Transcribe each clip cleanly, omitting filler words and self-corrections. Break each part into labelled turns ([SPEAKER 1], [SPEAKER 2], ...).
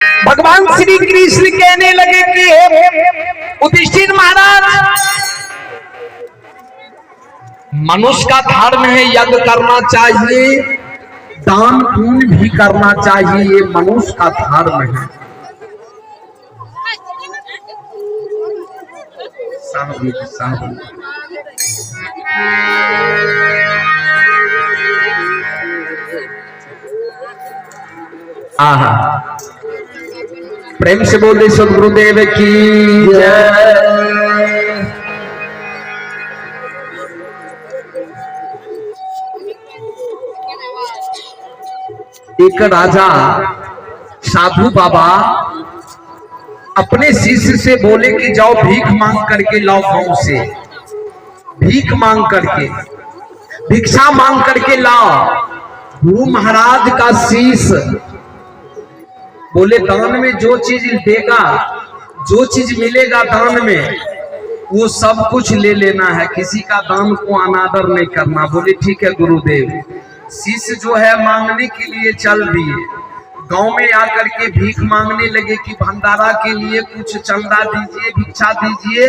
[SPEAKER 1] भगवान श्री कृष्ण कहने लगे कि युधिष्ठिर महाराज, मनुष्य का धर्म है यज्ञ करना चाहिए, दान पुण्य भी करना चाहिए, ये मनुष्य का धर्म है। आहा, प्रेम से बोल दे सद्गुरुदेव की जय। एक राजा साधु बाबा अपने शिष्य से बोले कि जाओ भीख मांग करके लाओ, गांव से भीख मांग करके, भिक्षा मांग करके लाओ। गुरु महाराज का शिष्य बोले दान में जो चीज देगा, जो चीज मिलेगा दान में, वो सब कुछ ले लेना है, किसी का दान को अनादर नहीं करना। बोले ठीक है गुरुदेव। शिष्य जो है मांगने के लिए चल दिए, गांव में आकर के भीख मांगने लगे कि भंडारा के लिए कुछ चंदा दीजिए, भिक्षा दीजिए।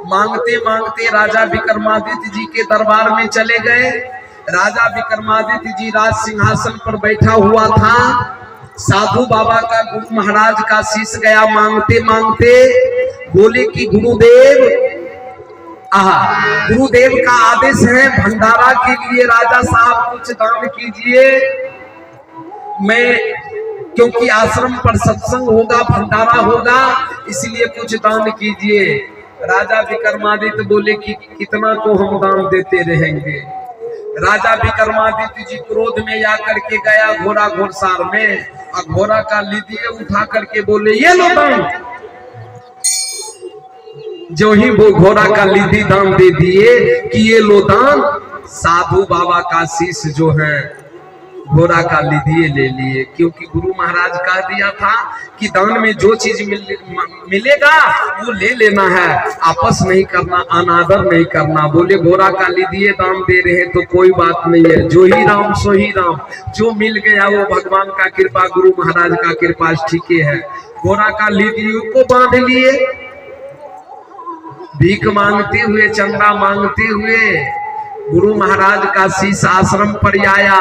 [SPEAKER 1] मांगते मांगते राजा विक्रमादित्य जी के दरबार में चले गए। राजा विक्रमादित्य जी राज सिंहासन पर बैठा हुआ था। साधु बाबा का गुरु महाराज का शिष्य गया मांगते मांगते, बोले कि गुरुदेव, गुरुदेव का आदेश है भंडारा के लिए राजा साहब कुछ दान कीजिए। मैं, क्योंकि आश्रम पर सत्संग होगा, भंडारा होगा, इसलिए कुछ दान कीजिए। राजा विक्रमादित्य बोले कि कितना को हम दान देते रहेंगे। राजा विक्रमादित्य जी क्रोध में आकर के गया घोड़ा घोड़सार में, और घोड़ा का लीदिए उठा करके बोले ये लो दान। जो ही वो घोड़ा का लीदी दान दे दिए कि ये लो दान, साधु बाबा का शिष्य जो है घोड़ा का लीदिए ले लिए, क्योंकि गुरु महाराज कह दिया था कि दान में जो चीज मिलेगा वो ले लेना है, आपस नहीं करना, अनादर नहीं करना। बोले घोड़ा का लीदिए दान दे रहे तो कोई बात नहीं है, जो ही राम सो ही राम, जो मिल गया वो भगवान का कृपा, गुरु महाराज का कृपा, ठीक है। घोड़ा का लीदिए को बांध लिए, भीख मांगते हुए, चंदा मांगते हुए गुरु महाराज का शिष्य आश्रम पर आया।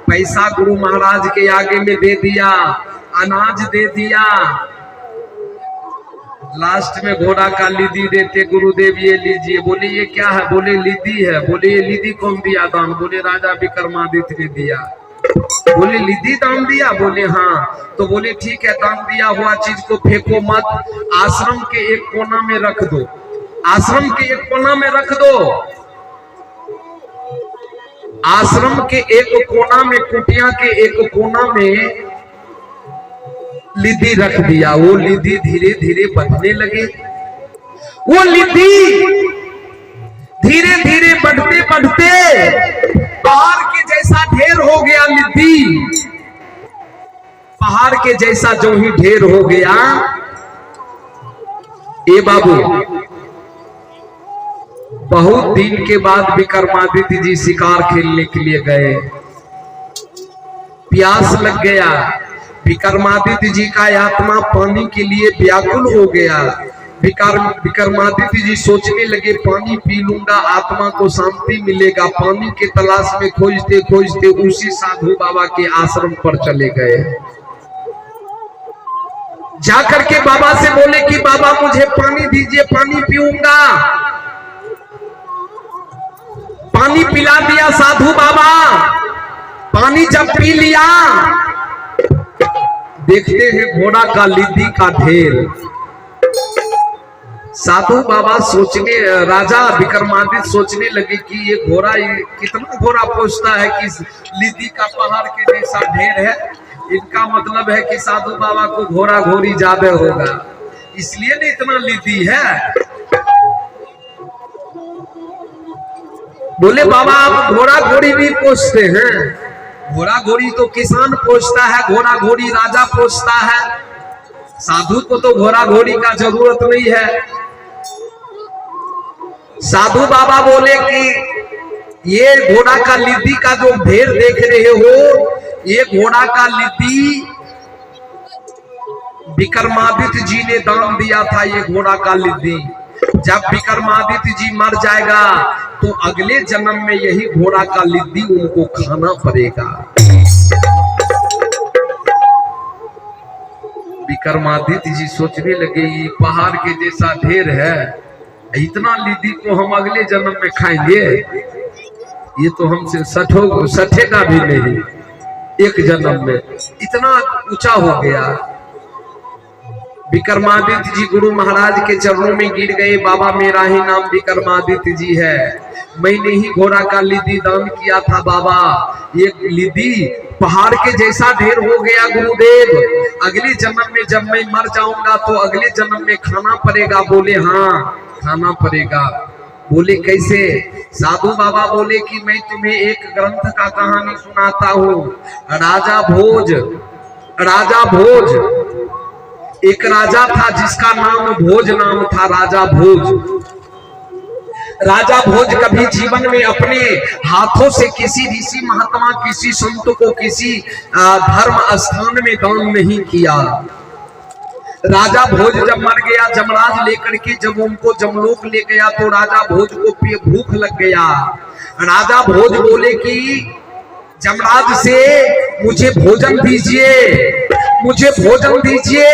[SPEAKER 1] पैसा गुरु महाराज के आगे में दे दिया, अनाज दे दिया। लास्ट में घोड़ा का लीदी देते, गुरुदेव ये लीजिए। बोले ये क्या है? बोले लीदी है। बोले ये लीदी कौन दिया दान? बोले राजा विक्रमादित्य ने दिया। बोले लीदी दान दिया? बोले हाँ। तो बोले ठीक है, दान दिया हुआ चीज को फेंको मत, आश्रम के एक कोना में रख दो, आश्रम के एक कोना में रख दो। आश्रम के एक कोना में, कुटिया के एक कोना में लिद्धि रख दिया। वो लिद्धि धीरे धीरे बढ़ने लगे, वो लिद्धि धीरे धीरे बढ़ते बढ़ते पहाड़ के जैसा ढेर हो गया। लिद्धि पहाड़ के जैसा जो ही ढेर हो गया। ए बाबू, बहुत दिन के बाद विक्रमादित्य जी शिकार खेलने के लिए गए, प्यास लग गया। विक्रमादित्य जी का आत्मा पानी के लिए व्याकुल हो गया। विक्रमादित्य जी सोचने लगे पानी पी लूंगा, आत्मा को शांति मिलेगा। पानी के तलाश में खोजते खोजते उसी साधु बाबा के आश्रम पर चले गए। जाकर के बाबा से बोले कि बाबा मुझे पानी दीजिए, पानी पीऊंगा। पानी पिला दिया साधु बाबा। पानी जब पी लिया, देखते हैं घोड़ा का लिद्धि का ढेर। साधु बाबा सोचने, राजा विक्रमादित्य सोचने लगे कि ये घोड़ा, कितना घोड़ा पहुंचता है कि लिद्धि का पहाड़ के जैसा ढेर है। इनका मतलब है कि साधु बाबा को घोड़ा घोड़ी ज्यादा होगा, इसलिए नहीं इतना लिद्धि है। बोले बाबा आप घोड़ा घोड़ी भी पोसते हैं? घोड़ा घोड़ी तो किसान पोसता है, घोड़ा घोड़ी राजा पोसता है। साधु को तो घोड़ा घोड़ी का जरूरत नहीं है। साधु बाबा बोले कि ये घोड़ा का लिद्धि का जो ढेर देख रहे हो, ये घोड़ा का लिद्धि विक्रमादित्य जी ने दान दिया था ये घोड़ा का लिद्दी। जब विक्रमादित्य जी मर जाएगा तो अगले जन्म में यही घोड़ा का लिद्दी उनको खाना पड़ेगा। विक्रमादित्य जी सोचने लगे ये पहाड़ के जैसा ढेर है, इतना लिद्दी को हम अगले जन्म में खाएंगे, ये तो हमसे सठेगा भी नहीं। एक जन्म में इतना ऊंचा हो गया। विक्रमादित्य जी गुरु महाराज के चरणों में गिर गए। बाबा मेरा ही नाम विक्रमादित्य जी है, मैंने ही घोड़ा का लिद्दी दान किया था बाबा। ये लिद्दी पहाड़ के जैसा ढेर हो गया गुरुदेव, अगले जन्म में जब मैं मर जाऊंगा तो अगले जन्म में खाना पड़ेगा। बोले हाँ खाना पड़ेगा। बोले कैसे? साधु बाबा बोले कि मैं तुम्हें एक ग्रंथ का कहानी सुनाता हूँ। राजा भोज, एक राजा था जिसका नाम भोज नाम था। राजा भोज कभी जीवन में अपने हाथों से किसी ऋषि महात्मा, किसी संत को, किसी धर्म स्थान में दान नहीं किया। राजा भोज जब मर गया, जमराज लेकर के जब उनको जमलोक ले गया तो राजा भोज को भूख लग गया। राजा भोज बोले कि जमराज से मुझे भोजन दीजिए, मुझे भोजन दीजिए।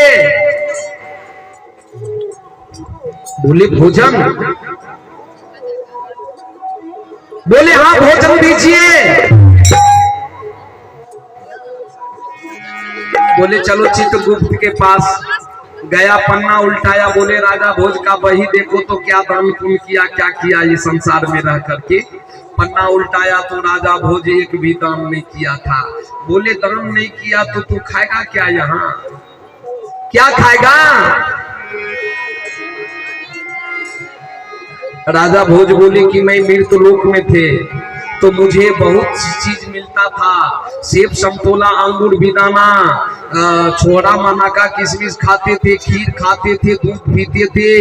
[SPEAKER 1] बोले भोजन? बोले हाँ भोजन दीजिए। बोले चलो चित्रगुप्त के पास गया, पन्ना उल्टाया। बोले राजा भोज का वही देखो तो क्या दान पुण्य किया, क्या किया ये संसार में रह करके। पन्ना उल्टाया तो राजा भोज एक भी दान नहीं किया था। बोले दान नहीं किया तो तू खाएगा क्या? यहाँ क्या खाएगा? राजा भोज बोले कि मैं मृतलोक में थे तो मुझे बहुत चीज मिलता था, सेब संतोला अंगूर बेदाना, छोड़ा माना का किशमिश खाते थे, खीर खाते थे, दूध पीते थे,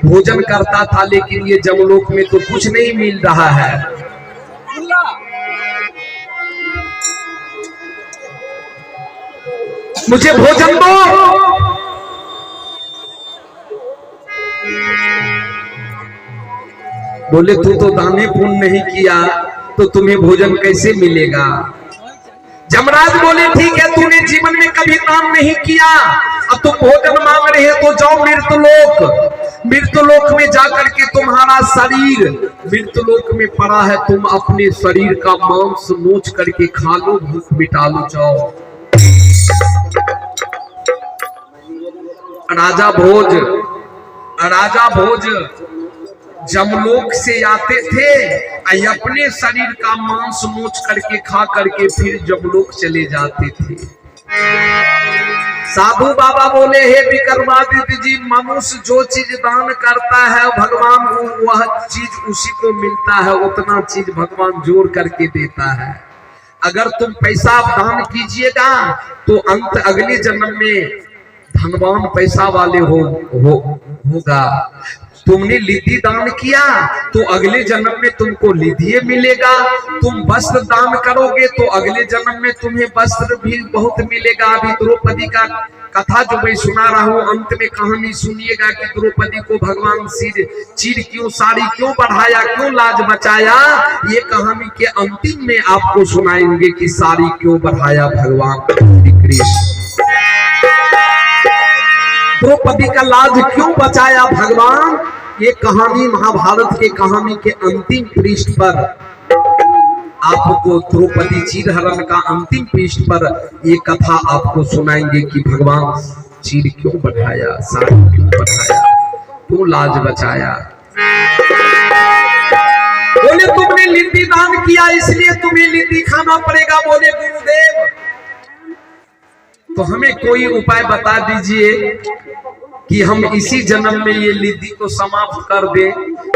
[SPEAKER 1] भोजन करता था। लेकिन ये जमलोक में तो कुछ नहीं मिल रहा है। मुझे भोजन दो। बोले तू तो दाने पुण्य नहीं किया तो तुम्हें भोजन कैसे मिलेगा? जमराज बोले ठीक है, तूने जीवन में कभी दान नहीं किया, अब तुम भोजन मांग रहे हो तो जाओ मृतलोक। मृतलोक में जाकर के तुम्हारा शरीर मृतलोक में पड़ा है, तुम अपने शरीर का मांस नोच करके खा लो, भूख मिटा लो, जाओ। राजा भोज जमलोक से आते थे, अपने शरीर का मांस नोच करके खा करके फिर जमलोक चले जाते थे। साधु बाबा बोले हे विक्रमादित्य जी, मनुष्य जो चीज दान करता है भगवान वह चीज उसी को मिलता है, उतना चीज भगवान जोड़ करके देता है। अगर तुम पैसा दान कीजिएगा तो अंत अगले जन्म में धनवान पैसा वाले होगा। तुमने लिद्धि दान किया तो अगले जन्म में तुमको लिद्धिए मिलेगा। तुम वस्त्र दान करोगे तो अगले जन्म में तुम्हें वस्त्र भी बहुत मिलेगा। अभी द्रौपदी का कथा जो मैं सुना रहा हूँ, अंत में कहानी सुनिएगा कि द्रौपदी को भगवान चीर क्यों, साड़ी क्यों बढ़ाया, क्यों लाज बचाया। ये कहानी के अंतिम में आपको सुनाएंगे कि साड़ी क्यों बढ़ाया भगवान कृष्ण, द्रौपदी का लाज क्यों बचाया भगवान। ये कहानी महाभारत के कहानी के अंतिम पृष्ठ पर आपको, द्रौपदी चीरहरण का अंतिम पृष्ठ पर ये कथा आपको सुनाएंगे कि भगवान चीर क्यों बढ़ाया, साड़ी क्यों बढ़ाया, क्यों लाज बचाया। बोले तुमने लिद्दी दान किया इसलिए तुम्हें लिद्दी खाना पड़ेगा। बोले गुरुदेव तो हमें कोई उपाय बता दीजिए कि हम इसी जन्म में ये लिद्दी को समाप्त कर दें,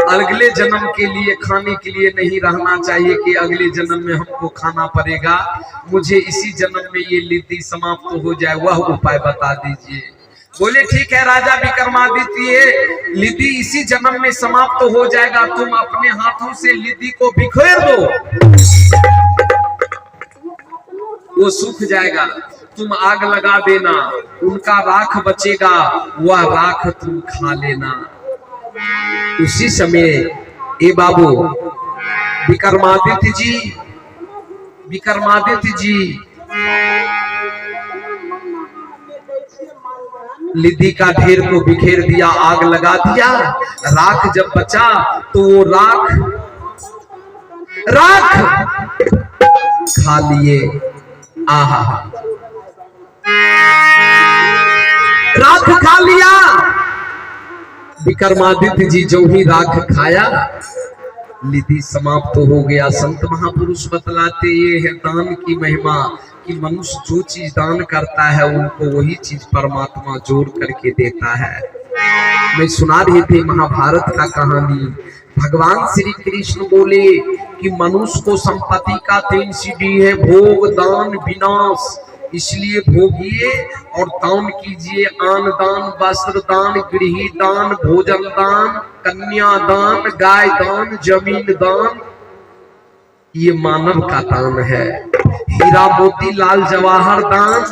[SPEAKER 1] अगले जन्म के लिए खाने के लिए नहीं रहना चाहिए कि अगले जन्म में हमको खाना पड़ेगा। मुझे इसी जन्म में ये लिद्दी समाप्त हो जाए, वह उपाय बता दीजिए। बोले ठीक है राजा विक्रमादित्य, ये लिद्दी इसी जन्म में समाप्त हो जाएगा। तुम अपने हाथों से लिद्दी को बिखेर दो, वो सूख जाएगा। तुम आग लगा देना, उनका राख बचेगा, वह राख तुम खा लेना। उसी समय ए बाबू विक्रमादित्य जी लिद्धि का ढेर को बिखेर दिया, आग लगा दिया। राख जब बचा तो वो राख खा लिए। आहा, राख खा लिया। विक्रमादित्य जी जो ही राख खाया, लिद्धि समाप्त हो गया। संत महापुरुष बतलाते ये है दान की महिमा कि मनुष्य जो चीज दान करता है उनको वही चीज परमात्मा जोड़ करके देता है। मैं सुना रही थी महाभारत का कहानी। भगवान श्री कृष्ण बोले कि मनुष्य को संपत्ति का 3 सीढ़ी है, भोग, दान, विनाश। इसलिए भोगिए और दान कीजिए। अन्न दान, वस्त्र दान, गृह दान, भोजन दान, कन्या दान, गाय दान, जमीन दान, ये मानव का दान है। हीरा मोती लाल जवाहर दान,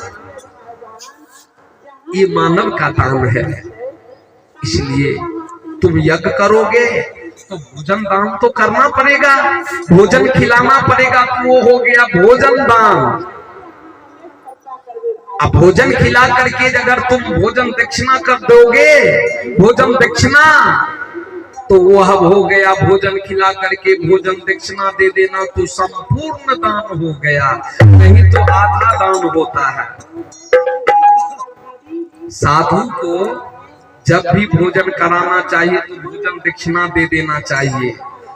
[SPEAKER 1] ये मानव का दान है। इसलिए तुम यज्ञ करोगे तो भोजन दान तो करना पड़ेगा, भोजन खिलाना पड़ेगा, तो वो हो गया भोजन दान। अब भोजन खिला करके अगर तुम भोजन दक्षिणा कर दोगे, भोजन दक्षिणा, तो वह हो गया भोजन खिला करके भोजन दक्षिणा दे देना, तो संपूर्ण दान हो गया। नहीं तो आधा दान होता है। साधु को जब भी भोजन कराना चाहिए तो भोजन दक्षिणा दे देना चाहिए।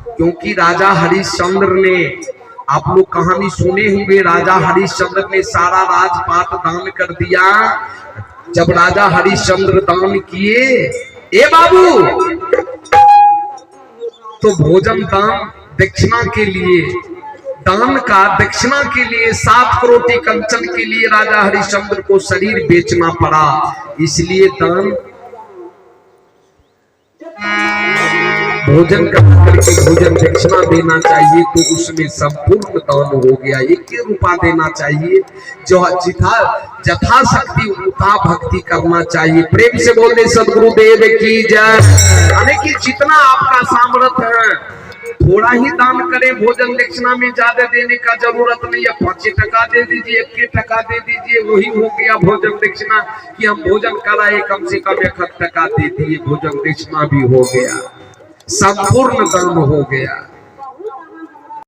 [SPEAKER 1] क्योंकि राजा हरिश्चंद्र ने, आप लोग कहानी सुने होंगे, राजा हरिश्चंद्र ने सारा राजपाट दान कर दिया। जब राजा हरिश्चंद्र दान किए ए बाबू, तो भोजन दान दक्षिणा के लिए, दान का दक्षिणा के लिए 7 करोड़ कंचन के लिए राजा हरिश्चंद्र को शरीर बेचना पड़ा। इसलिए दान भोजन करके भोजन दक्षिणा देना चाहिए, तो उसमें संपूर्ण दान हो गया। 1 रुपया देना चाहिए, जो जथा शक्ति उतना भक्ति करना चाहिए। प्रेम से बोल दे सदगुरुदेव की जय। यानी कि जितना आपका सामर्थ्य है थोड़ा ही दान करें। भोजन दक्षिणा में ज्यादा देने का जरूरत नहीं है। 5 टका दे दीजिए, 1 टका दे दीजिए, वही हो गया भोजन दक्षिणा। कि हम भोजन कराए, कम से कम 1 टका दे दिए, भोजन दक्षिणा भी हो गया, संपूर्ण दान हो गया।